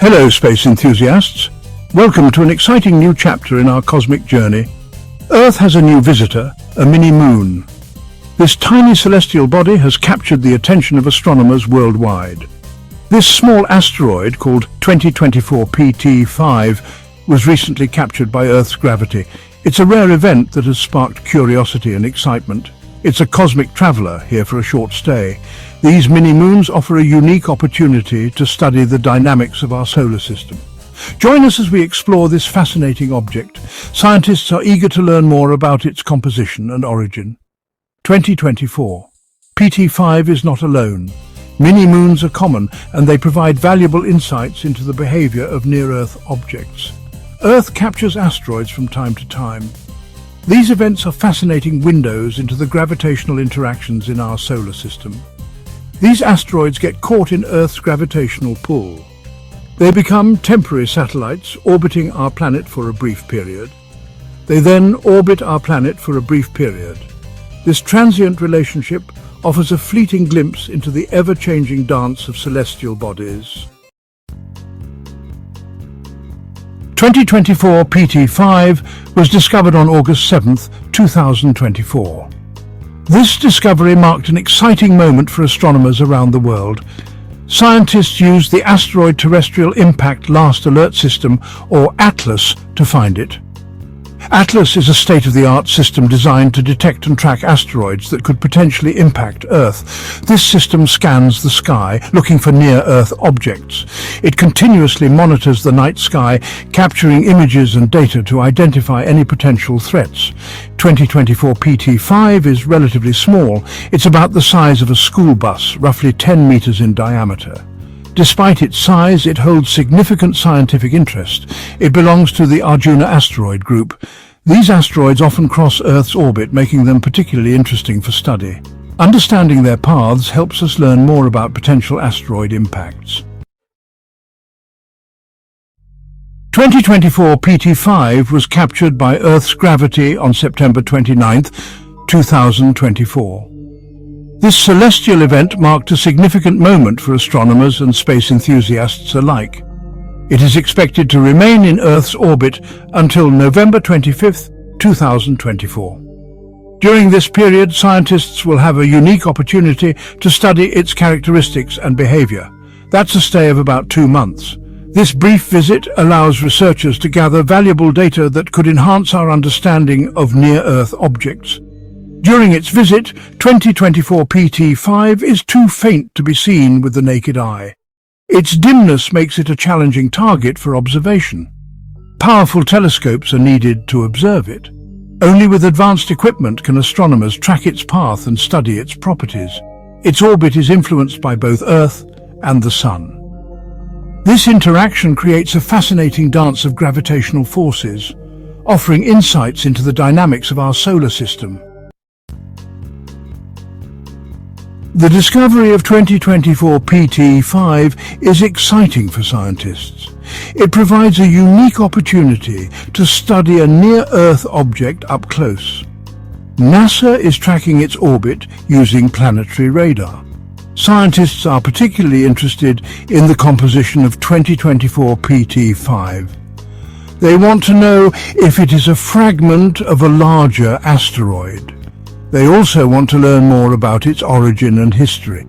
Hello, space enthusiasts. Welcome to an exciting new chapter in our cosmic journey. Earth has a new visitor, a mini-moon. This tiny celestial body has captured the attention of astronomers worldwide. This small asteroid, called 2024 PT5, was recently captured by Earth's gravity. It's a rare event that has sparked curiosity and excitement. It's a cosmic traveler here for a short stay. These mini-moons offer a unique opportunity to study the dynamics of our solar system. Join us as we explore this fascinating object. Scientists are eager to learn more about its composition and origin. 2024. PT5 is not alone. Mini-moons are common, and they provide valuable insights into the behavior of near-Earth objects. Earth captures asteroids from time to time. These events are fascinating windows into the gravitational interactions in our solar system. These asteroids get caught in Earth's gravitational pull. They become temporary satellites orbiting our planet for a brief period. They then orbit our planet for a brief period. This transient relationship offers a fleeting glimpse into the ever-changing dance of celestial bodies. 2024 PT5 was discovered on August 7, 2024. This discovery marked an exciting moment for astronomers around the world. Scientists used the Asteroid Terrestrial Impact Last Alert System, or ATLAS, to find it. ATLAS is a state-of-the-art system designed to detect and track asteroids that could potentially impact Earth. This system scans the sky, looking for near-Earth objects. It continuously monitors the night sky, capturing images and data to identify any potential threats. 2024 PT5 is relatively small. It's about the size of a school bus, roughly 10 meters in diameter. Despite its size, it holds significant scientific interest. It belongs to the Arjuna asteroid group. These asteroids often cross Earth's orbit, making them particularly interesting for study. Understanding their paths helps us learn more about potential asteroid impacts. 2024 PT5 was captured by Earth's gravity on September 29, 2024. This celestial event marked a significant moment for astronomers and space enthusiasts alike. It is expected to remain in Earth's orbit until November 25, 2024. During this period, scientists will have a unique opportunity to study its characteristics and behavior. That's a stay of about 2 months. This brief visit allows researchers to gather valuable data that could enhance our understanding of near-Earth objects. During its visit, 2024 PT5 is too faint to be seen with the naked eye. Its dimness makes it a challenging target for observation. Powerful telescopes are needed to observe it. Only with advanced equipment can astronomers track its path and study its properties. Its orbit is influenced by both Earth and the Sun. This interaction creates a fascinating dance of gravitational forces, offering insights into the dynamics of our solar system. The discovery of 2024 PT5 is exciting for scientists. It provides a unique opportunity to study a near-Earth object up close. NASA is tracking its orbit using planetary radar. Scientists are particularly interested in the composition of 2024 PT5. They want to know if it is a fragment of a larger asteroid. They also want to learn more about its origin and history.